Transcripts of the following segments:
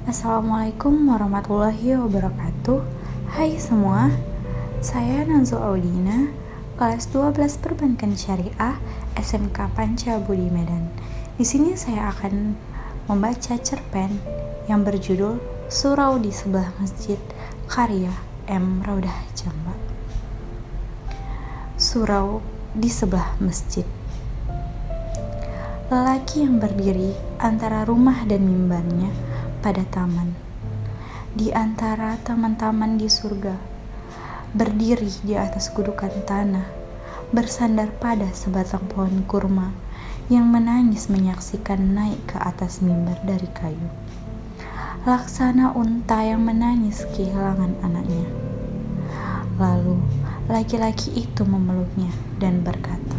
Assalamualaikum warahmatullahi wabarakatuh. Hai semua, saya Nazul Audina, kelas 12 Perbankan Syariah SMK Panca Budi Medan. Di sini saya akan membaca cerpen yang berjudul Surau di Sebelah Masjid, karya M. Raudah Jamba. Surau di sebelah masjid. Lelaki yang berdiri antara rumah dan mimbarnya pada taman, di antara taman-taman di surga, berdiri di atas gundukan tanah, bersandar pada sebatang pohon kurma yang menangis menyaksikan naik ke atas mimbar dari kayu. Laksana unta yang menangis kehilangan anaknya. Lalu laki-laki itu memeluknya dan berkata,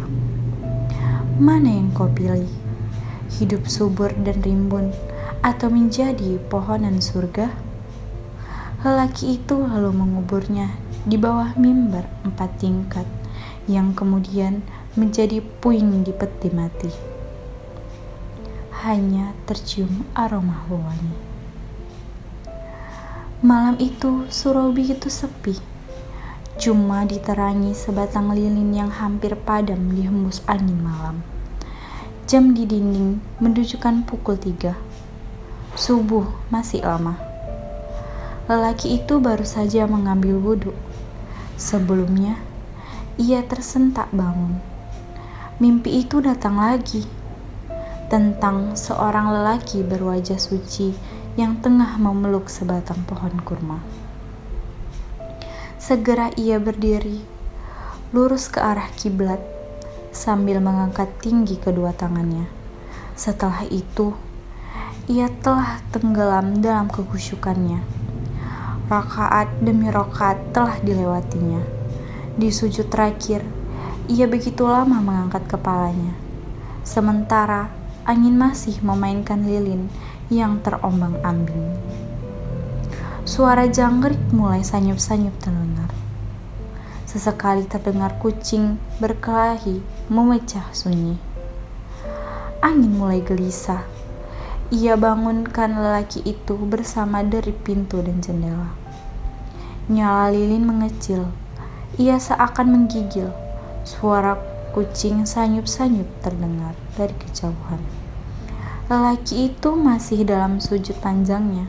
"Mana yang kau pilih? Hidup subur dan rimbun, atau menjadi pohonan surga?" Lelaki itu lalu menguburnya di bawah mimbar 4 tingkat yang kemudian menjadi puing di peti mati. Hanya tercium aroma wangi. Malam itu surau begitu sepi, cuma diterangi sebatang lilin yang hampir padam dihembus angin malam. Jam di dinding menunjukkan pukul 3. Subuh masih lama. Lelaki itu baru saja mengambil wudhu. Sebelumnya, ia tersentak bangun. Mimpi itu datang lagi, tentang seorang lelaki berwajah suci yang tengah memeluk sebatang pohon kurma. Segera ia berdiri, lurus ke arah kiblat, sambil mengangkat tinggi kedua tangannya. Setelah itu, ia telah tenggelam dalam kekhusyukannya. Rakaat demi rakaat telah dilewatinya. Di sujud terakhir, ia begitu lama mengangkat kepalanya, sementara angin masih memainkan lilin yang terombang-ambing. Suara jangkrik mulai sanyup-sanyup terdengar. Sesekali terdengar kucing berkelahi memecah sunyi. Angin mulai gelisah. Ia bangunkan lelaki itu bersama dari pintu dan jendela. Nyala lilin mengecil. Ia seakan menggigil. Suara kucing sanyup-sanyup terdengar dari kejauhan. Lelaki itu masih dalam sujud panjangnya,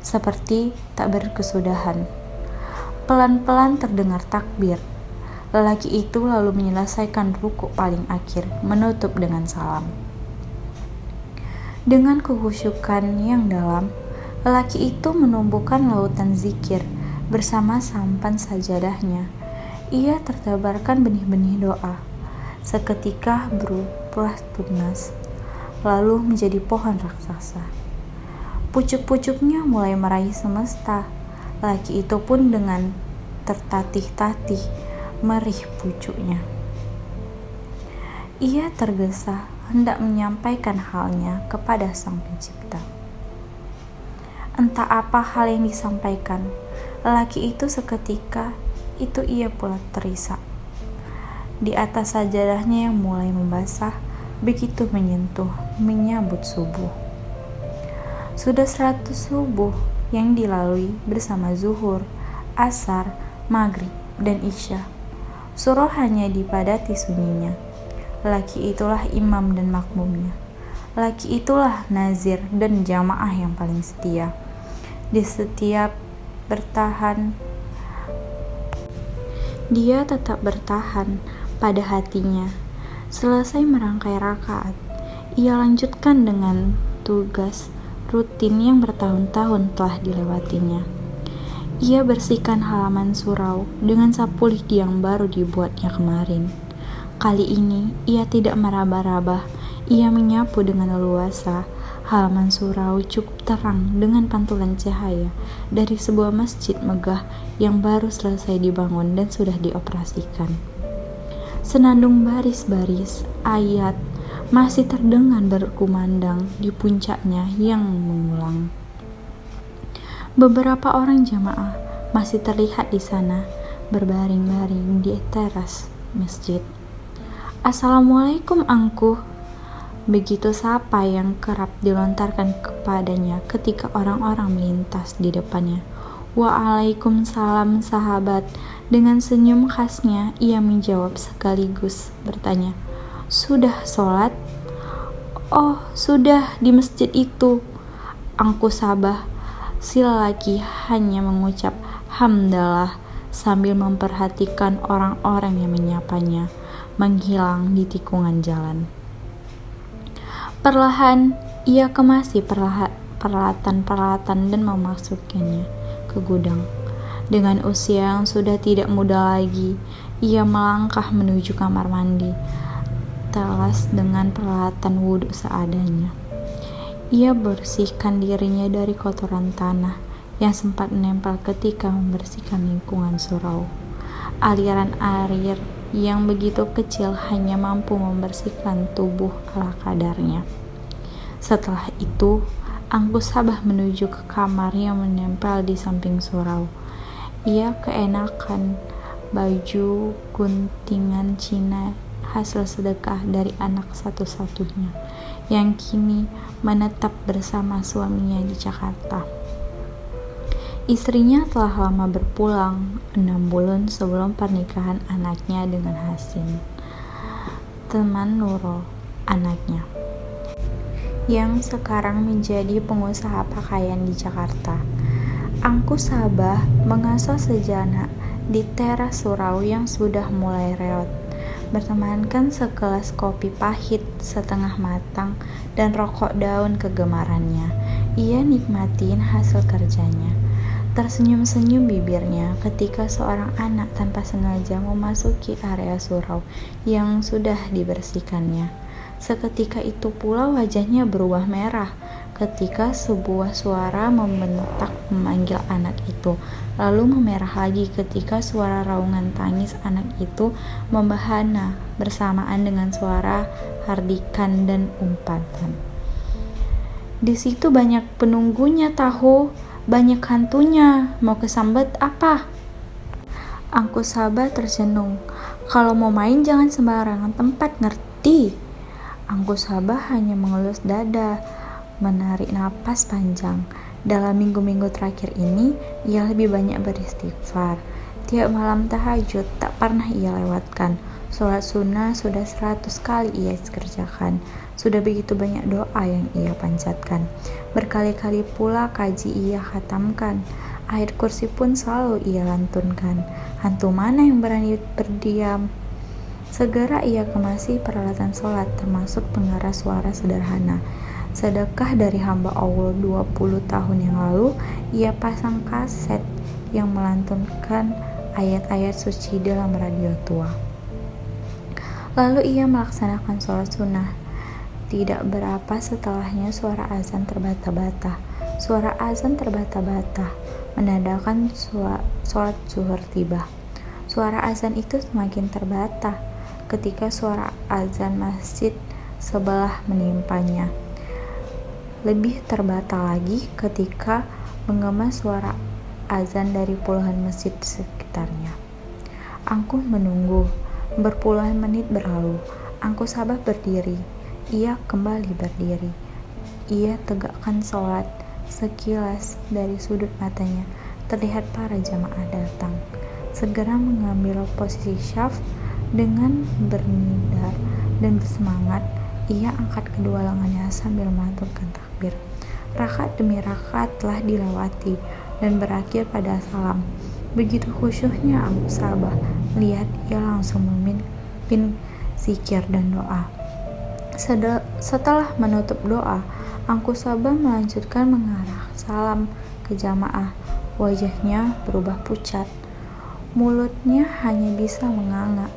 seperti tak berkesudahan. Pelan-pelan terdengar takbir. Lelaki itu lalu menyelesaikan rukuk paling akhir, menutup dengan salam. Dengan kekhusyukan yang dalam, lelaki itu menumbuhkan lautan zikir bersama sampan sajadahnya. Ia tertebarkan benih-benih doa. Seketika berubah tunas, lalu menjadi pohon raksasa. Pucuk-pucuknya mulai meraih semesta. Lelaki itu pun dengan tertatih-tatih merih pucuknya. Ia tergesa hendak menyampaikan halnya kepada Sang Pencipta. Entah apa hal yang disampaikan, lelaki itu seketika itu ia pula terisak. Di atas sajadahnya yang mulai membasah, begitu menyambut subuh. Sudah 100 subuh yang dilalui bersama zuhur, asar, maghrib, dan isya. Surau hanya dipadati sunyinya. Laki itulah imam dan makmumnya. Laki itulah nazir dan jamaah yang paling setia. Di setiap bertahan, dia tetap bertahan pada hatinya. Selesai merangkai rakaat, ia lanjutkan dengan tugas rutin yang bertahun-tahun telah dilewatinya. Ia bersihkan halaman surau dengan sapu lidi yang baru dibuatnya kemarin. Kali ini ia tidak meraba-raba. Ia menyapu dengan leluasa. Halaman surau cukup terang dengan pantulan cahaya dari sebuah masjid megah yang baru selesai dibangun dan sudah dioperasikan. Senandung baris-baris ayat masih terdengar berkumandang di puncaknya yang mengulang. Beberapa orang jamaah masih terlihat di sana berbaring-baring di teras masjid. "Assalamualaikum angkuh." Begitu sapa yang kerap dilontarkan kepadanya ketika orang-orang melintas di depannya. "Waalaikumsalam sahabat." Dengan senyum khasnya ia menjawab sekaligus bertanya, "Sudah sholat?" "Oh, sudah di masjid itu." Angku Sabah, si lelaki, hanya mengucap hamdalah sambil memperhatikan orang-orang yang menyapanya menghilang di tikungan jalan. Perlahan ia kemasi peralatan-peralatan dan memasukkannya ke gudang. Dengan usia yang sudah tidak muda lagi, ia melangkah menuju kamar mandi, telas dengan peralatan wudhu seadanya. Ia bersihkan dirinya dari kotoran tanah yang sempat menempel ketika membersihkan lingkungan surau. Aliran air yang begitu kecil hanya mampu membersihkan tubuh ala kadarnya. Setelah itu, Angku Sabah menuju ke kamar yang menempel di samping surau. Ia keenakan baju guntingan Cina hasil sedekah dari anak satu-satunya yang kini menetap bersama suaminya di Jakarta. Istrinya telah lama berpulang, 6 bulan sebelum pernikahan anaknya dengan Hasin, teman Nurul, anaknya, yang sekarang menjadi pengusaha pakaian di Jakarta. Angku Sabah mengasuh sejenak di teras surau yang sudah mulai reot, bertemankan segelas kopi pahit setengah matang dan rokok daun kegemarannya. Ia nikmatin hasil kerjanya. Tersenyum-senyum bibirnya ketika seorang anak tanpa sengaja memasuki area surau yang sudah dibersihkannya. Seketika itu pula wajahnya berubah merah ketika sebuah suara membentak memanggil anak itu, lalu memerah lagi ketika suara raungan tangis anak itu membahana bersamaan dengan suara hardikan dan umpatan. "Di situ banyak penunggunya tahu, banyak hantunya, mau kesambet apa?" Angku Sabah tercenung. "Kalau mau main jangan sembarangan tempat, ngerti?" Angku Sabah hanya mengelus dada, menarik napas panjang. Dalam minggu-minggu terakhir ini, ia lebih banyak beristighfar. Tiap malam tahajud tak pernah ia lewatkan. Sholat sunnah sudah 100 kali ia kerjakan. Sudah begitu banyak doa yang ia panjatkan. Berkali-kali pula kaji ia khatamkan. Ayat kursi pun selalu ia lantunkan. Hantu mana yang berani berdiam? Segera ia kemasi peralatan sholat, termasuk pengeras suara sederhana. Sedekah dari hamba Allah 20 tahun yang lalu, ia pasang kaset yang melantunkan ayat-ayat suci dalam radio tua. Lalu ia melaksanakan sholat sunnah. Tidak berapa setelahnya suara azan terbata-bata. Suara azan terbata-bata menandakan sholat zuhur tiba. Suara azan itu semakin terbata ketika suara azan masjid sebelah menimpanya. Lebih terbata lagi ketika menggema suara azan dari puluhan masjid sekitarnya. Angku menunggu. Berpuluhan menit berlalu. Angku Sabah berdiri. Ia kembali berdiri. Ia tegakkan sholat. Sekilas dari sudut matanya terlihat para jamaah datang. Segera mengambil posisi syaf. Dengan bernidar dan bersemangat, ia angkat kedua lengannya sambil melantunkan takbir. Rakaat demi rakaat telah dilewati dan berakhir pada salam. Begitu khusyuknya Angku Sabah melihat ia langsung memimpin zikir dan doa. Setelah menutup doa, Angku Sabah melanjutkan mengarah salam ke jamaah. Wajahnya berubah pucat. Mulutnya hanya bisa menganga.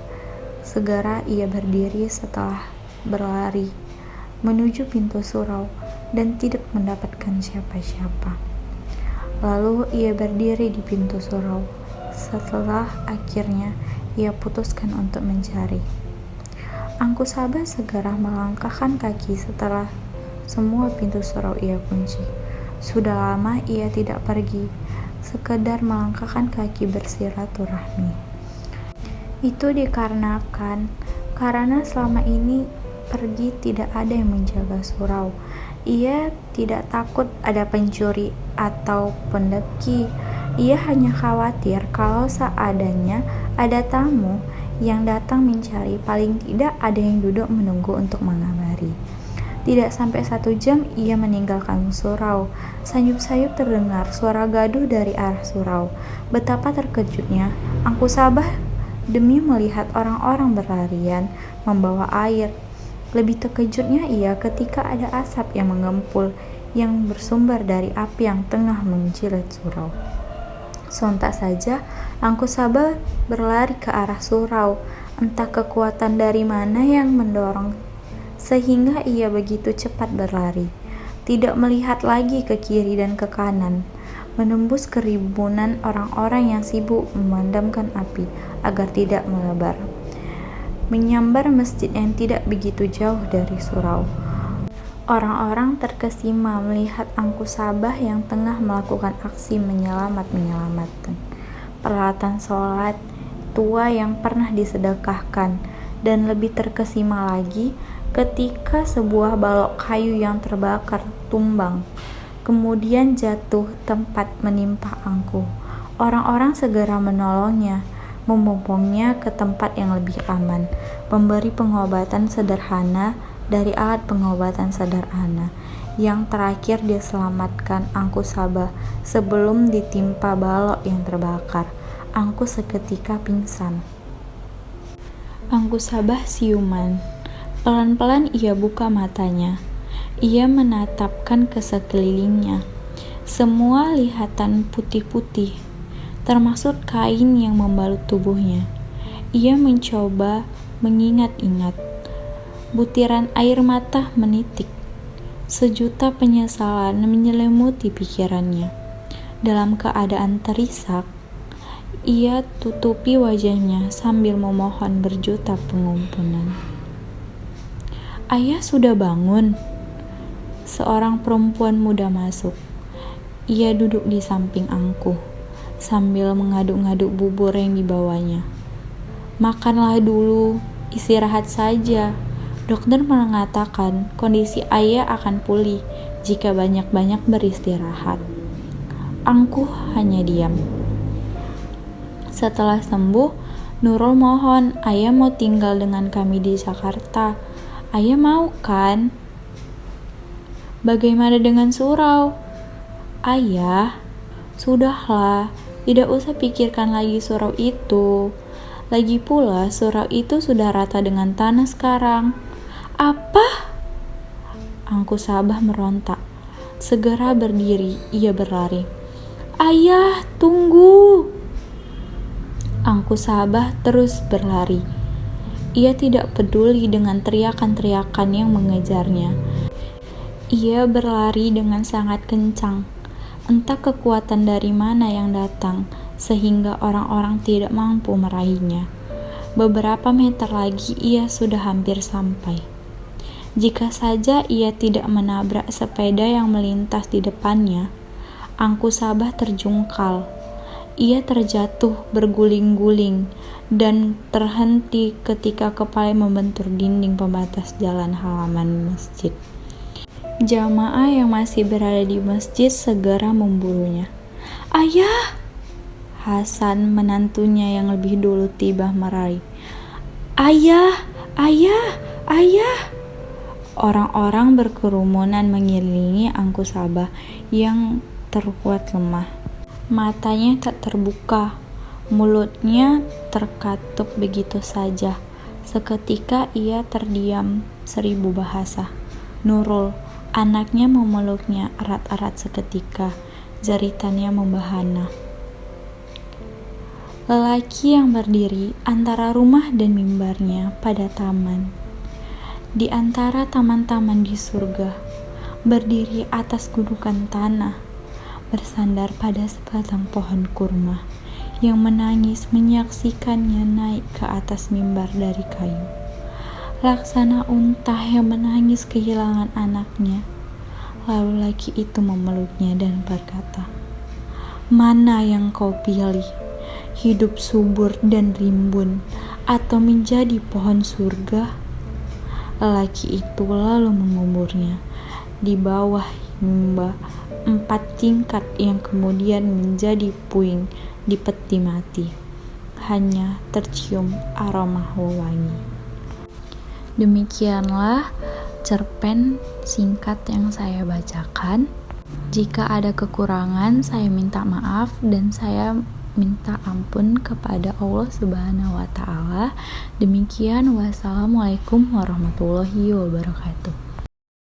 Segera ia berdiri setelah berlari menuju pintu surau dan tidak mendapatkan siapa-siapa. Lalu ia berdiri di pintu surau setelah akhirnya ia putuskan untuk mencari. Angku Sabah segera melangkahkan kaki setelah semua pintu surau ia kunci. Sudah lama ia tidak pergi, sekedar melangkahkan kaki bersilaturahmi. Itu dikarenakan karena selama ini pergi tidak ada yang menjaga surau. Ia tidak takut ada pencuri atau pendeki. Ia hanya khawatir kalau seadanya ada tamu yang datang mencari, paling tidak ada yang duduk menunggu untuk mengabari. Tidak sampai 1 jam ia meninggalkan surau. Sayup-sayup terdengar suara gaduh dari arah surau. Betapa terkejutnya Angku Sabah demi melihat orang-orang berlarian membawa air. Lebih terkejutnya ia ketika ada asap yang mengempul yang bersumber dari api yang tengah menjilat surau. Sontak saja Angku Sabah berlari ke arah surau. Entah kekuatan dari mana yang mendorong sehingga ia begitu cepat berlari, tidak melihat lagi ke kiri dan ke kanan, menembus kerumunan orang-orang yang sibuk memadamkan api agar tidak melebar, menyambar masjid yang tidak begitu jauh dari surau. Orang-orang terkesima melihat Angku Sabah yang tengah melakukan aksi menyelamatkan peralatan sholat tua yang pernah disedekahkan, dan lebih terkesima lagi ketika sebuah balok kayu yang terbakar tumbang, kemudian jatuh tempat menimpa Angku. Orang-orang segera menolongnya, membopongnya ke tempat yang lebih aman, memberi pengobatan sederhana dari alat pengobatan sederhana. Yang terakhir diselamatkan Angku Sabah sebelum ditimpa balok yang terbakar. Angku seketika pingsan. Angku Sabah siuman. Pelan-pelan ia buka matanya. Ia menatapkan ke sekelilingnya. Semua lihatan putih-putih, termasuk kain yang membalut tubuhnya. Ia mencoba mengingat-ingat. Butiran air mata menitik. Sejuta penyesalan menyelimuti pikirannya. Dalam keadaan terisak, ia tutupi wajahnya sambil memohon berjuta pengampunan. "Ayah sudah bangun?" Seorang perempuan muda masuk. Ia duduk di samping Angku sambil mengaduk-ngaduk bubur yang dibawanya. "Makanlah dulu, istirahat saja. Dokter mengatakan kondisi ayah akan pulih jika banyak-banyak beristirahat." Angku hanya diam. Setelah sembuh, Nurul mohon, "Ayah mau tinggal dengan kami di Jakarta. Ayah mau kan?" "Bagaimana dengan surau?" "Ayah, sudahlah, tidak usah pikirkan lagi surau itu. Lagi pula surau itu sudah rata dengan tanah sekarang." "Apa?" Angku Sabah merontak. Segera berdiri, ia berlari. "Ayah, tunggu!" Angku Sabah terus berlari. Ia tidak peduli dengan teriakan-teriakan yang mengejarnya. Ia berlari dengan sangat kencang. Entah kekuatan dari mana yang datang, sehingga orang-orang tidak mampu meraihnya. Beberapa meter lagi ia sudah hampir sampai. Jika saja ia tidak menabrak sepeda yang melintas di depannya, Angku Sabah terjungkal. Ia terjatuh berguling-guling dan terhenti ketika kepala membentur dinding pembatas jalan halaman masjid. Jamaah yang masih berada di masjid segera memburunya. "Ayah!" Hasan, menantunya yang lebih dulu tiba meraih. "Ayah! Ayah! Ayah!" Orang-orang berkerumunan mengelilingi Angku Sabah yang terkuat lemah. Matanya tak terbuka, mulutnya terkatup begitu saja. Seketika ia terdiam 1000 bahasa. Nurul, anaknya, memeluknya erat-erat seketika. Jeritannya membahana. Lelaki yang berdiri antara rumah dan mimbarnya pada taman. Di antara taman-taman di surga, berdiri atas gundukan tanah, bersandar pada sebatang pohon kurma, yang menangis menyaksikannya naik ke atas mimbar dari kayu. Laksana unta yang menangis kehilangan anaknya. Lalu laki itu memeluknya dan berkata, "Mana yang kau pilih? Hidup subur dan rimbun, atau menjadi pohon surga?" Lelaki itu lalu menguburnya di bawah himba 4 tingkat yang kemudian menjadi puing di peti mati. Hanya tercium aroma wewangi. Demikianlah cerpen singkat yang saya bacakan. Jika ada kekurangan, saya minta maaf dan saya minta ampun kepada Allah Subhanahu wa Ta'ala. Demikian, wassalamualaikum warahmatullahi wabarakatuh.